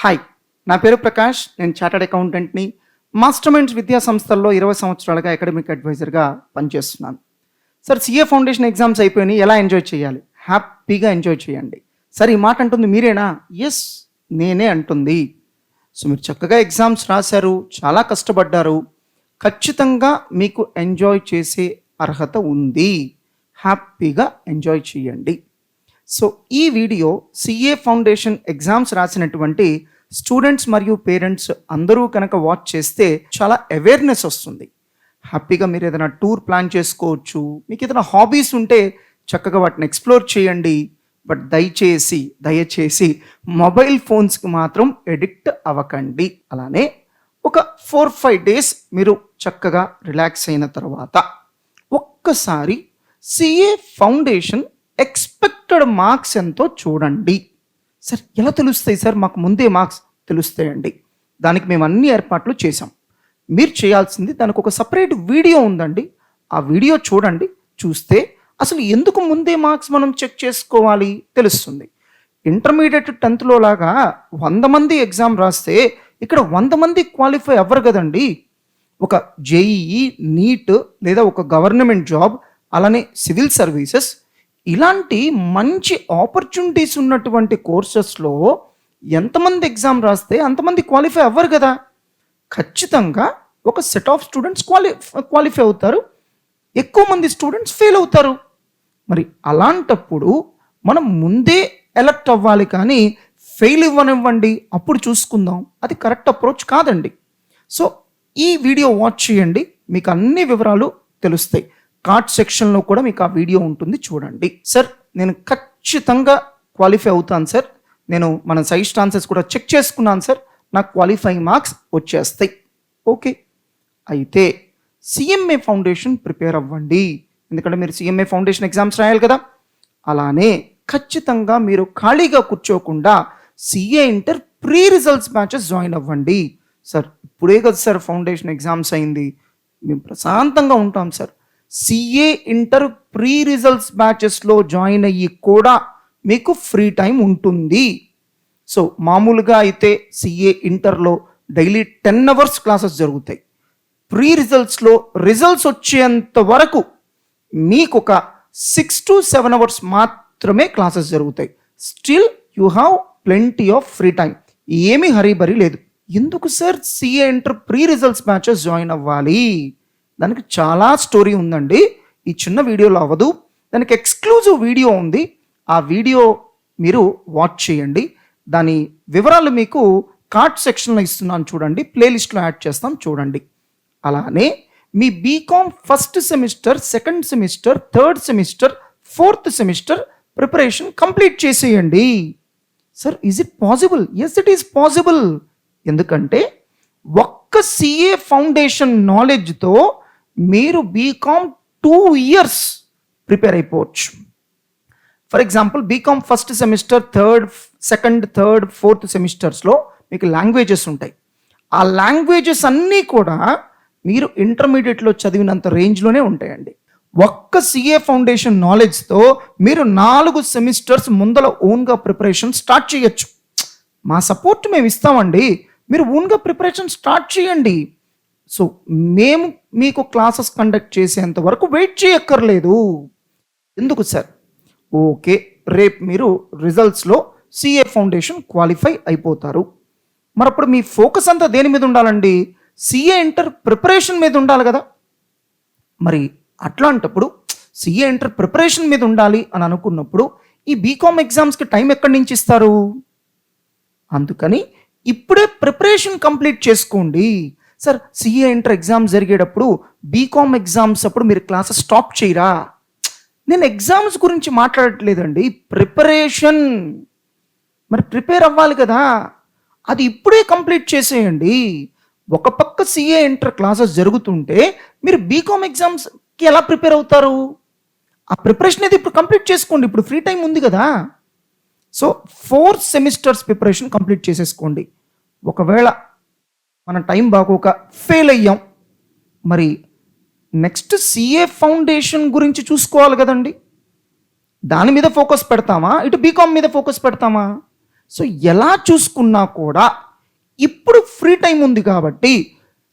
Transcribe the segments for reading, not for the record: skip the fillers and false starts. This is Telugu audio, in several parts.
హాయ్, నా పేరు ప్రకాష్. నేను చార్టర్డ్ అకౌంటెంట్ని. మాస్టర్ మైండ్స్ విద్యా సంస్థల్లో 20 సంవత్సరాలుగా అకాడమిక్ అడ్వైజర్గా పనిచేస్తున్నాను. సార్, సీఏ ఫౌండేషన్ ఎగ్జామ్స్ అయిపోయినాయి, ఎలా ఎంజాయ్ చేయాలి? హ్యాపీగా ఎంజాయ్ చేయండి. సార్, ఈ మాట అంటుంది మీరేనా? ఎస్, నేనే అంటుంది. సో మీరు చక్కగా ఎగ్జామ్స్ రాశారు, చాలా కష్టపడ్డారు. ఖచ్చితంగా మీకు ఎంజాయ్ చేసే అర్హత ఉంది. హ్యాపీగా ఎంజాయ్ చేయండి. సో ఈ వీడియో సిఏ ఫౌండేషన్ ఎగ్జామ్స్ రాసినటువంటి స్టూడెంట్స్ మరియు పేరెంట్స్ అందరూ కనుక వాచ్ చేస్తే చాలా అవేర్నెస్ వస్తుంది. హ్యాపీగా మీరు ఏదైనా టూర్ ప్లాన్ చేసుకోవచ్చు. మీకు ఏదైనా హాబీస్ ఉంటే చక్కగా వాటిని ఎక్స్ప్లోర్ చేయండి. బట్ దయచేసి మొబైల్ ఫోన్స్కి మాత్రం ఎడిక్ట్ అవ్వకండి. అలానే ఒక 4-5 డేస్ మీరు చక్కగా రిలాక్స్ అయిన తర్వాత ఒక్కసారి సిఏ ఫౌండేషన్ ఎక్స్పెక్టెడ్ మార్క్స్ ఎంతో చూడండి. సార్, ఎలా తెలుస్తాయి సార్? మాకు ముందే మార్క్స్ తెలుస్తాయండి. దానికి మేము అన్ని ఏర్పాట్లు చేసాం. మీరు చేయాల్సింది, దానికి ఒక సపరేట్ వీడియో ఉందండి. ఆ వీడియో చూడండి. చూస్తే అసలు ఎందుకు ముందే మార్క్స్ మనం చెక్ చేసుకోవాలి తెలుస్తుంది. ఇంటర్మీడియట్ 10th లాగా 100 మంది ఎగ్జామ్ రాస్తే ఇక్కడ 100 మంది క్వాలిఫై అవ్వరు కదండి. ఒక జేఈఈ, నీట్ లేదా ఒక గవర్నమెంట్ జాబ్, అలానే సివిల్ సర్వీసెస్, ఇలాంటి మంచి ఆపర్చునిటీస్ ఉన్నటువంటి కోర్సెస్లో ఎంతమంది ఎగ్జామ్ రాస్తే అంతమంది క్వాలిఫై అవ్వరు కదా. ఖచ్చితంగా ఒక సెట్ ఆఫ్ స్టూడెంట్స్ క్వాలిఫై అవుతారు, ఎక్కువ మంది స్టూడెంట్స్ ఫెయిల్ అవుతారు. మరి అలాంటప్పుడు మనం ముందే ఎలక్ట్ అవ్వాలి, కానీ ఫెయిల్ ఇవ్వనివ్వండి అప్పుడు చూసుకుందాం, అది కరెక్ట్ అప్రోచ్ కాదండి. సో ఈ వీడియో వాచ్ చేయండి, మీకు అన్ని వివరాలు తెలుస్తాయి. కార్డ్ సెక్షన్లో కూడా మీకు ఆ వీడియో ఉంటుంది, చూడండి. సార్, నేను ఖచ్చితంగా క్వాలిఫై అవుతాను సార్, నేను మన సైస్ట్ ఆన్సర్స్ కూడా చెక్ చేసుకున్నాను సార్, నాకు క్వాలిఫైయింగ్ మార్క్స్ వచ్చేస్తాయి. ఓకే, అయితే సిఎంఏ ఫౌండేషన్ ప్రిపేర్ అవ్వండి. ఎందుకంటే మీరు సిఎంఏ ఫౌండేషన్ ఎగ్జామ్స్ రాయాలి కదా. అలానే ఖచ్చితంగా మీరు ఖాళీగా కూర్చోకుండా CA inter pre results batches join అవ్వండి. సార్, ఇప్పుడే కదా సార్ ఫౌండేషన్ ఎగ్జామ్స్ అయింది, మేము ప్రశాంతంగా ఉంటాం sir. CA inter pre results బ్యాచెస్లో జాయిన్ అయ్యి కూడా మీకు ఫ్రీ టైం ఉంటుంది. సో మామూలుగా అయితే సిఏ ఇంటర్లో డైలీ 10 hours క్లాసెస్ జరుగుతాయి. ప్రీ రిజల్ట్స్లో రిజల్ట్స్ వచ్చేంత వరకు మీకు ఒక 6 to 7 hours మాత్రమే క్లాసెస్ జరుగుతాయి. Still you have plenty of free time, ఏమీ హరీబరీ లేదు. ఎందుకు sir CA inter pre results batches join అవ్వాలి? దానికి చాలా స్టోరీ ఉందండి, ఈ చిన్న వీడియోలో అవ్వదు. దానికి ఎక్స్క్లూజివ్ వీడియో ఉంది, ఆ వీడియో మీరు వాచ్ చేయండి. దాని వివరాలు మీకు కార్డ్ సెక్షన్లో ఇస్తున్నాను, చూడండి. ప్లేలిస్ట్లో యాడ్ చేస్తాం, చూడండి. అలానే మీ BCom first semester, second semester, third semester, fourth semester preparation complete చేసేయండి. Sir, is it possible? Yes, it is possible. ఎందుకంటే ఒక్క సిఏ ఫౌండేషన్ నాలెడ్జ్తో మీరు బీకామ్ 2 years ప్రిపేర్ అయిపోవచ్చు. For example, BCom first semester, second, third, fourth సెమిస్టర్స్లో మీకు లాంగ్వేజెస్ ఉంటాయి. ఆ లాంగ్వేజెస్ అన్నీ కూడా మీరు ఇంటర్మీడియట్లో చదివినంత రేంజ్లోనే ఉంటాయండి. ఒక్క సిఏ ఫౌండేషన్ నాలెడ్జ్తో మీరు 4 సెమిస్టర్స్ ముందల ఓన్గా ప్రిపరేషన్ స్టార్ట్ చేయొచ్చు. మా సపోర్ట్ మేము ఇస్తామండి, మీరు ఓన్గా ప్రిపరేషన్ స్టార్ట్ చేయండి. సో మేము మీకు క్లాసెస్ కండక్ట్ చేసేంత వరకు వెయిట్ చేయక్కర్లేదు. ఎందుకు సార్? ఓకే, రేపు మీరు రిజల్ట్స్లో సిఏ ఫౌండేషన్ క్వాలిఫై అయిపోతారు. మరి అప్పుడు మీ ఫోకస్ అంతా దేని మీద ఉండాలండి? సిఏ ఇంటర్ ప్రిపరేషన్ మీద ఉండాలి కదా. మరి అట్లాంటప్పుడు సిఏ ఇంటర్ ప్రిపరేషన్ మీద ఉండాలి అని అనుకున్నప్పుడు ఈ బీకామ్ ఎగ్జామ్స్కి టైం ఎక్కడి నుంచి ఇస్తారు? అందుకని ఇప్పుడే ప్రిపరేషన్ కంప్లీట్ చేసుకోండి. సార్, సిఏ ఇంటర్ ఎగ్జామ్స్ జరిగేటప్పుడు బీకామ్ ఎగ్జామ్స్ అప్పుడు మీరు క్లాసెస్ స్టాప్ చేయరా? నేను ఎగ్జామ్స్ గురించి మాట్లాడట్లేదండి, ప్రిపరేషన్. మరి ప్రిపేర్ అవ్వాలి కదా, అది ఇప్పుడే కంప్లీట్ చేసేయండి. ఒక పక్క సిఏ ఇంటర్ క్లాసెస్ జరుగుతుంటే మీరు బీకామ్ ఎగ్జామ్స్కి ఎలా ప్రిపేర్ అవుతారు? ఆ ప్రిపరేషన్ అయితే ఇప్పుడు కంప్లీట్ చేసుకోండి, ఇప్పుడు ఫ్రీ టైం ఉంది కదా. సో 4 సెమిస్టర్స్ ప్రిపరేషన్ కంప్లీట్ చేసేసుకోండి. ఒకవేళ మన టైం బాగోక ఫెయిల్ అయ్యాం, మరి నెక్స్ట్ సిఏ ఫౌండేషన్ గురించి చూసుకోవాలి కదండి. దాని మీద ఫోకస్ పెడతామా, ఇటు బీకామ్ మీద ఫోకస్ పెడతామా? సో ఎలా చూసుకున్నా కూడా ఇప్పుడు ఫ్రీ టైం ఉంది కాబట్టి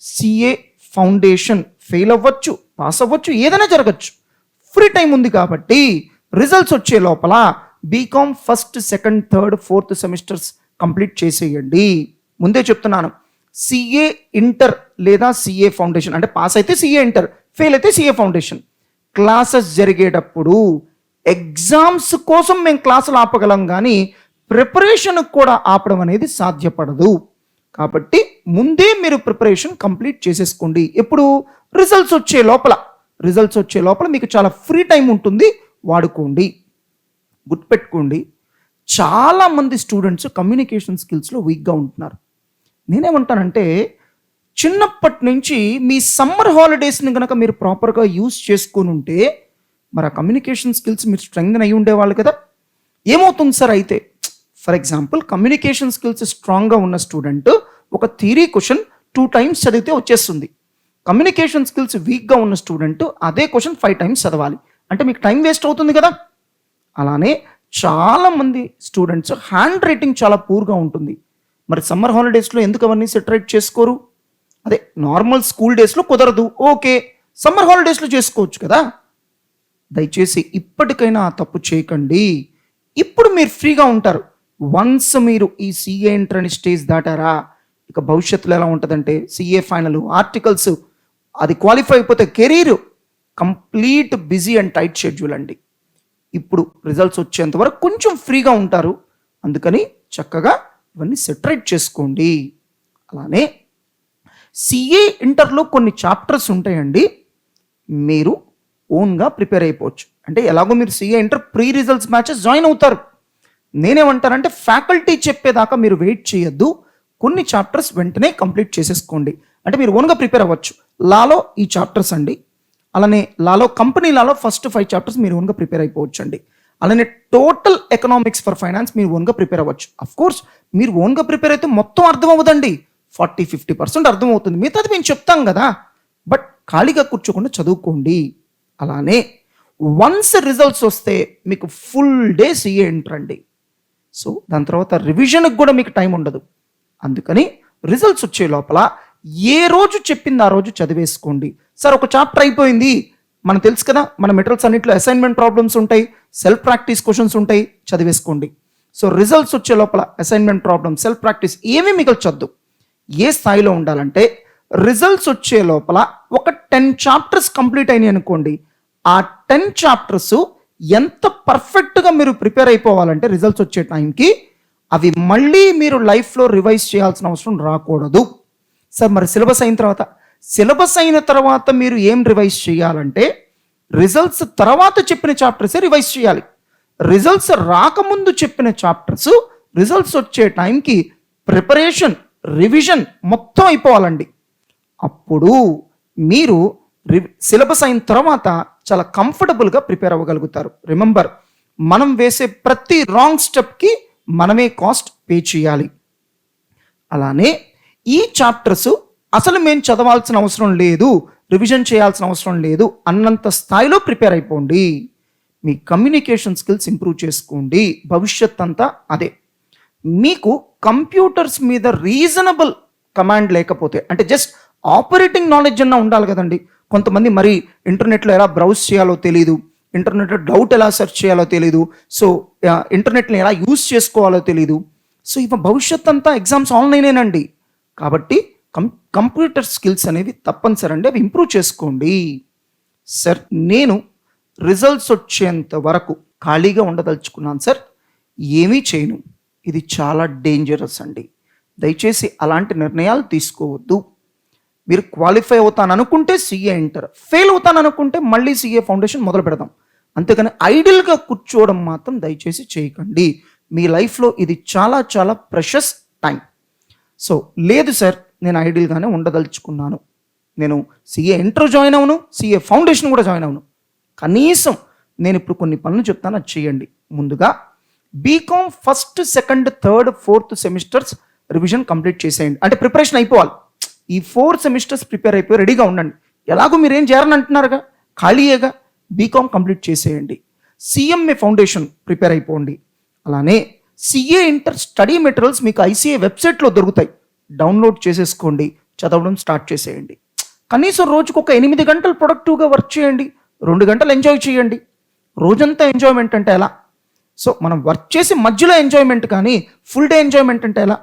సిఏ ఫౌండేషన్ ఫెయిల్ అవ్వచ్చు, పాస్ అవ్వచ్చు, ఏదైనా జరగచ్చు. ఫ్రీ టైం ఉంది కాబట్టి రిజల్ట్స్ వచ్చే లోపల BCom first, second, third, fourth semesters complete చేసేయండి. ముందే చెప్తున్నాను, సిఏ ఇంటర్ లేదా సిఏ ఫౌండేషన్, అంటే పాస్ అయితే సిఏ ఇంటర్, ఫెయిల్ అయితే సిఏ ఫౌండేషన్. క్లాసెస్ జరిగేటప్పుడు ఎగ్జామ్స్ కోసం మేము క్లాసులు ఆపగలం, కానీ ప్రిపరేషన్ కూడా ఆపడం అనేది సాధ్యపడదు. కాబట్టి ముందే మీరు ప్రిపరేషన్ కంప్లీట్ చేసేసుకోండి. ఎప్పుడు? రిజల్ట్స్ వచ్చే లోపల మీకు చాలా ఫ్రీ టైం ఉంటుంది, వాడుకోండి. గుర్తుపెట్టుకోండి, చాలామంది స్టూడెంట్స్ కమ్యూనికేషన్ స్కిల్స్లో వీక్గా ఉంటున్నారు. నేనేమంటానంటే, చిన్నప్పటి నుంచి మీ సమ్మర్ హాలిడేస్ని కనుక మీరు ప్రాపర్గా యూజ్ చేసుకొని ఉంటే మరి ఆ కమ్యూనికేషన్ స్కిల్స్ మీరు స్ట్రెంగ్త్ అయి ఉండేవాళ్ళు కదా. ఏమవుతుంది సార్ అయితే? ఫర్ ఎగ్జాంపుల్, కమ్యూనికేషన్ స్కిల్స్ స్ట్రాంగ్గా ఉన్న స్టూడెంట్ ఒక థియరీ క్వశ్చన్ 2 times చదివితే వచ్చేస్తుంది. కమ్యూనికేషన్ స్కిల్స్ వీక్గా ఉన్న స్టూడెంట్ అదే క్వశ్చన్ 5 times చదవాలి, అంటే మీకు టైం వేస్ట్ అవుతుంది కదా. అలానే చాలామంది స్టూడెంట్స్ హ్యాండ్ రైటింగ్ చాలా పూర్గా ఉంటుంది. మరి సమ్మర్ హాలిడేస్లో ఎందుకు అవన్నీ సెటరేట్ చేసుకోరు? అదే నార్మల్ స్కూల్ డేస్లో కుదరదు, ఓకే, సమ్మర్ హాలిడేస్లో చేసుకోవచ్చు కదా. దయచేసి ఇప్పటికైనా ఆ తప్పు చేయకండి. ఇప్పుడు మీరు ఫ్రీగా ఉంటారు. వన్స్ మీరు ఈ సిఏ ఇంటర్ అని స్టేజ్ దాటారా, ఇక భవిష్యత్తులో ఎలా ఉంటుందంటే సిఏ ఫైనల్, ఆర్టికల్స్, అది క్వాలిఫై అయిపోతే career complete busy and tight schedule అండి. ఇప్పుడు రిజల్ట్స్ వచ్చేంత వరకు కొంచెం ఫ్రీగా ఉంటారు, అందుకని చక్కగా ఇవన్నీ సెటరేట్ చేసుకోండి. అలానే సిఏ ఇంటర్లో కొన్ని చాప్టర్స్ ఉంటాయండి, మీరు ఓన్గా ప్రిపేర్ అయిపోవచ్చు. అంటే ఎలాగో మీరు CA inter pre results batches join అవుతారు. నేనేమంటానంటే, ఫ్యాకల్టీ చెప్పేదాకా మీరు వెయిట్ చేయొద్దు, కొన్ని చాప్టర్స్ వెంటనే కంప్లీట్ చేసేసుకోండి. అంటే మీరు ఓన్గా ప్రిపేర్ అవ్వచ్చు. లాలో ఈ చాప్టర్స్ అండి, అలానే లాలో కంపెనీ లాలో ఫస్ట్ 5 chapters మీరు ఓన్గా ప్రిపేర్ అయిపోవచ్చు అండి. అలానే టోటల్ ఎకనామిక్స్ ఫర్ ఫైనాన్స్ మీరు ఓన్గా ప్రిపేర్ అవ్వచ్చు. అఫ్ కోర్స్ మీరు ఓన్గా ప్రిపేర్ అయితే మొత్తం అర్థం అవ్వదండి, 40-50% అర్థం అవుతుంది, మిగతాది మేము చెప్తాం కదా. బట్ ఖాళీగా కూర్చోకుండా చదువుకోండి. అలానే వన్స్ రిజల్ట్స్ వస్తే మీకు ఫుల్ డే సిఏ ఇంటర్ అండి. సో దాని తర్వాత రివిజన్కి కూడా మీకు టైం ఉండదు. అందుకని రిజల్ట్స్ వచ్చే లోపల ఏ రోజు చెప్పింది ఆ రోజు చదివేసుకోండి. సార్ ఒక చాప్టర్ అయిపోయింది, మనకు తెలుసు కదా, మన మెటీరియల్స్ అన్నింటిలో అసైన్మెంట్ ప్రాబ్లమ్స్ ఉంటాయి, సెల్ఫ్ ప్రాక్టీస్ క్వశ్చన్స్ ఉంటాయి, చదివేసుకోండి. సో రిజల్ట్స్ వచ్చే లోపల అసైన్మెంట్ ప్రాబ్లమ్, సెల్ఫ్ ప్రాక్టీస్ ఏమీ మిగల్చొద్దు. ఏ స్థాయిలో ఉండాలంటే, రిజల్ట్స్ వచ్చే లోపల ఒక 10 chapters కంప్లీట్ అయినాయి అనుకోండి, ఆ 10 chapters ఎంత పర్ఫెక్ట్గా మీరు ప్రిపేర్ అయిపోవాలంటే రిజల్ట్స్ వచ్చే టైంకి అవి మళ్ళీ మీరు లైఫ్లో రివైజ్ చేయాల్సిన అవసరం రాకూడదు. సార్ మరి సిలబస్ అయిన తర్వాత మీరు ఏం రివైజ్ చేయాలంటే, రిజల్ట్స్ తర్వాత చెప్పిన చాప్టర్సే రివైజ్ చేయాలి. రిజల్ట్స్ రాకముందు చెప్పిన చాప్టర్స్ రిజల్ట్స్ వచ్చే టైంకి ప్రిపరేషన్, రివిజన్ మొత్తం అయిపోవాలండి. అప్పుడు మీరు సిలబస్ అయిన తర్వాత చాలా కంఫర్టబుల్గా ప్రిపేర్ అవ్వగలుగుతారు. రిమెంబర్, మనం వేసే ప్రతి రాంగ్ స్టెప్కి మనమే కాస్ట్ పే చేయాలి. అలానే ఈ చాప్టర్స్ అసలు మేము చదవాల్సిన అవసరం లేదు, రివిజన్ చేయాల్సిన అవసరం లేదు అన్నంత స్థాయిలో ప్రిపేర్ అయిపోండి. మీ కమ్యూనికేషన్ స్కిల్స్ ఇంప్రూవ్ చేసుకోండి. భవిష్యత్ అంతా అదే. మీకు కంప్యూటర్స్ మీద రీజనబుల్ కమాండ్ లేకపోతే, అంటే జస్ట్ ఆపరేటింగ్ నాలెడ్జ్ అన్నా ఉండాలి కదండి. కొంతమంది మరి ఇంటర్నెట్లో ఎలా బ్రౌజ్ చేయాలో తెలియదు, ఇంటర్నెట్లో డౌట్ ఎలా సెర్చ్ చేయాలో తెలియదు, సో ఇంటర్నెట్ని ఎలా యూజ్ చేసుకోవాలో తెలియదు. సో ఇవ భవిష్యత్ అంతా ఎగ్జామ్స్ ఆన్లైనేనండి. కాబట్టి కంప్యూటర్ స్కిల్స్ అనేవి తప్పనిసరి అండి, అవి ఇంప్రూవ్ చేసుకోండి. సార్ నేను రిజల్ట్స్ వచ్చేంత వరకు ఖాళీగా ఉండదలుచుకున్నాను సార్, ఏమీ చేయను, ఇది చాలా డేంజరస్ అండి. దయచేసి అలాంటి నిర్ణయాలు తీసుకోవద్దు. మీరు క్వాలిఫై అవుతాను అనుకుంటే సిఏ ఇంటర్, ఫెయిల్ అవుతాను అనుకుంటే మళ్ళీ సిఏ ఫౌండేషన్ మొదలు పెడదాం. అంతేకాని ఐడియల్గా కూర్చోవడం మాత్రం దయచేసి చేయకండి. మీ లైఫ్లో ఇది చాలా చాలా ప్రెషస్ టైం. సో లేదు సార్, నేను ఐడియల్గానే ఉండదలుచుకున్నాను, నేను సిఏ ఇంటర్ జాయిన్ అవును, సిఏ ఫౌండేషన్ కూడా జాయిన్ అవును, కనీసం నేను ఇప్పుడు కొన్ని పనులు చెప్తాను, అది చేయండి. ముందుగా BCom first, second, third, fourth semesters revision complete చేసేయండి. అంటే ప్రిపరేషన్ అయిపోవాలి. ఈ 4 semesters ప్రిపేర్ అయిపోయి రెడీగా ఉండండి. ఎలాగో మీరు ఏం చేయాలని అంటున్నారుగా, ఖాళీయేగా, బీకామ్ కంప్లీట్ చేసేయండి. సిఎంఏ ఫౌండేషన్ ప్రిపేర్ అయిపోండి. అలానే సిఏ ఇంటర్ స్టడీ మెటీరియల్స్ మీకు ఐసీఏ వెబ్సైట్లో దొరుకుతాయి. డౌన్లోడ్ చేసేసుకోండి, చదవడం స్టార్ట్ చేసేయండి. కనీసం రోజుకు ఒక 8 గంటలు ప్రొడక్టివ్గా వర్క్ చేయండి, 2 గంటలు ఎంజాయ్ చేయండి. రోజంతా ఎంజాయ్మెంట్ అంటే ఎలా? సో మనం వర్క్ చేసి మధ్యలో ఎంజాయ్మెంట్, కానీ ఫుల్ డే ఎంజాయ్మెంట్ అంటే ఎలా?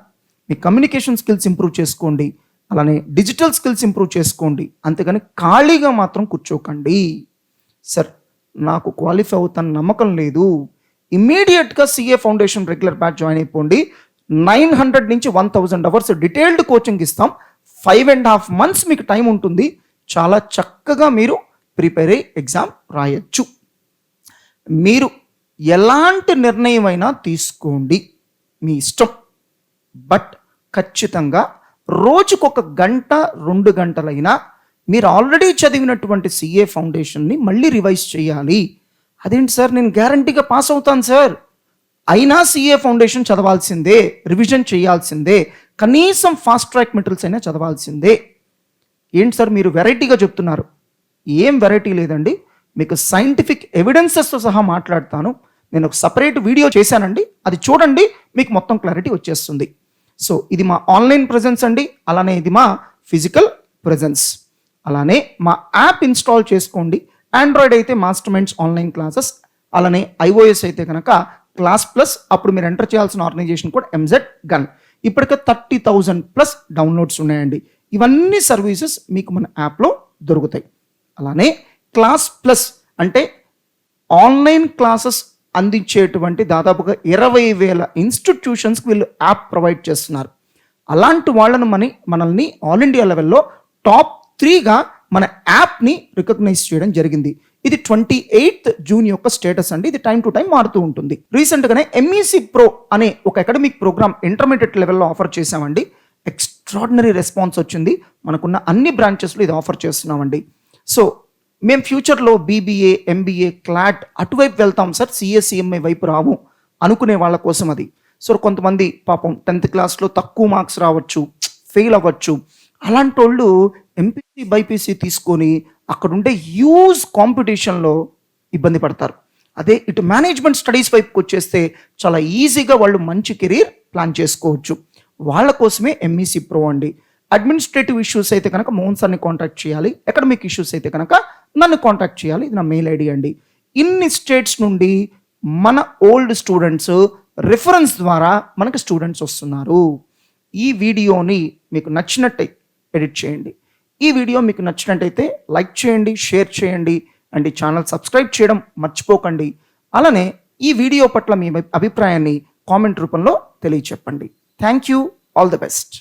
మీ కమ్యూనికేషన్ స్కిల్స్ ఇంప్రూవ్ చేసుకోండి, అలానే డిజిటల్ స్కిల్స్ ఇంప్రూవ్ చేసుకోండి. అంతేగాని ఖాళీగా మాత్రం కూర్చోకండి. సార్ నాకు క్వాలిఫై అవుతాను నమ్మకం లేదు, ఇమ్మీడియట్గా CA foundation regular batch join అయిపోండి. 900 నుంచి 1000 అవర్స్ డీటెయిల్డ్ కోచింగ్ ఇస్తాం. 5.5 months మీకు టైం ఉంటుంది. చాలా చక్కగా మీరు ప్రిపేర్ అయ్యి ఎగ్జామ్ రాయొచ్చు. మీరు ఎలాంటి నిర్ణయం అయినా తీసుకోండి, మీ ఇష్టం. బట్ ఖచ్చితంగా రోజుకొక గంట 2 గంటలైనా మీరు ఆల్రెడీ చదివినటువంటి సిఏ ఫౌండేషన్ని మళ్ళీ రివైజ్ చేయాలి. అదేంటి సార్, నేను గ్యారంటీగా పాస్ అవుతాను సార్, అయినా సిఏ ఫౌండేషన్ చదవాల్సిందే, రివిజన్ చేయాల్సిందే, కనీసం ఫాస్ట్ ట్రాక్ మెటీరియల్స్ అయినా చదవాల్సిందే. ఏంటి సార్ మీరు వెరైటీగా చెప్తున్నారు? ఏం వెరైటీ లేదండి, మీకు సైంటిఫిక్ ఎవిడెన్సెస్తో సహా మాట్లాడతాను. నేను ఒక సపరేట్ వీడియో చేశానండి, అది చూడండి, మీకు మొత్తం క్లారిటీ వచ్చేస్తుంది. సో ఇది మా ఆన్లైన్ ప్రెజెన్స్ అండి, అలానే ఇది మా ఫిజికల్ ప్రెజెన్స్. అలానే మా యాప్ ఇన్స్టాల్ చేసుకోండి. ఆండ్రాయిడ్ అయితే మాస్టర్ మైండ్స్ ఆన్లైన్ క్లాసెస్, అలానే ఐఓఎస్ అయితే కనుక క్లాస్ ప్లస్. అప్పుడు మీరు ఎంటర్ చేయాల్సిన ఆర్గనైజేషన్ కోడ్ MZ గన్. ఇప్పటికే 30,000+ డౌన్లోడ్స్ ఉన్నాయండి. ఇవన్నీ సర్వీసెస్ మీకు మన యాప్లో దొరుకుతాయి. అలానే క్లాస్ ప్లస్ అంటే ఆన్లైన్ క్లాసెస్ అందించేటువంటి దాదాపుగా 20,000 ఇన్స్టిట్యూషన్స్కి వీళ్ళు యాప్ ప్రొవైడ్ చేస్తున్నారు. అలాంటి వాళ్ళను మనల్ని ఆల్ ఇండియా లెవెల్లో టాప్ 3గా మన యాప్ని రికగ్నైజ్ చేయడం జరిగింది. ఇది 28th జూన్ యొక్క స్టేటస్ అండి. ఇది టైం టు టైం మారుతూ ఉంటుంది. రీసెంట్గానే MEC Pro అనే ఒక అకాడమిక్ ప్రోగ్రామ్ ఇంటర్మీడియట్ లెవెల్లో ఆఫర్ చేశామండి. ఎక్స్ట్రాడినరీ రెస్పాన్స్ వచ్చింది. మనకున్న అన్ని బ్రాంచెస్లో ఇది ఆఫర్ చేస్తున్నామండి. సో మేము ఫ్యూచర్లో BBA, MBA, క్లాట్ అటువైపు వెళ్తాం సార్, CA/CMA వైపు రావు అనుకునే వాళ్ళ కోసం అది. సో కొంతమంది పాపం 10th క్లాస్లో తక్కువ మార్క్స్ రావచ్చు, ఫెయిల్ అవ్వచ్చు. అలాంటి వాళ్ళు MPC, BPC తీసుకొని అక్కడుండే హ్యూజ్ కాంపిటీషన్లో ఇబ్బంది పడతారు. అదే ఇటు మేనేజ్మెంట్ స్టడీస్ వైపుకి వచ్చేస్తే చాలా ఈజీగా వాళ్ళు మంచి కెరీర్ ప్లాన్ చేసుకోవచ్చు. వాళ్ళ కోసమే MEC Pro అండి. అడ్మినిస్ట్రేటివ్ ఇష్యూస్ అయితే కనుక మోహన్ సార్ని కాంటాక్ట్ చేయాలి, అకాడమిక్ ఇష్యూస్ అయితే కనుక నన్ను కాంటాక్ట్ చేయాలి. ఇది నా మెయిల్ ID అండి. ఇన్ని స్టేట్స్ నుండి మన ఓల్డ్ స్టూడెంట్స్ రిఫరెన్స్ ద్వారా మనకి స్టూడెంట్స్ వస్తున్నారు. ఈ వీడియోని మీకు నచ్చినట్టే ఎడిట్ చేయండి. ఈ వీడియో మీకు నచ్చినట్టయితే లైక్ చేయండి, షేర్ చేయండి, అండ్ ఈ ఛానల్ సబ్స్క్రైబ్ చేయడం మర్చిపోకండి. అలానే ఈ వీడియో పట్ల మీ అభిప్రాయాన్ని కామెంట్ రూపంలో తెలియచెప్పండి. Thank you, all the best.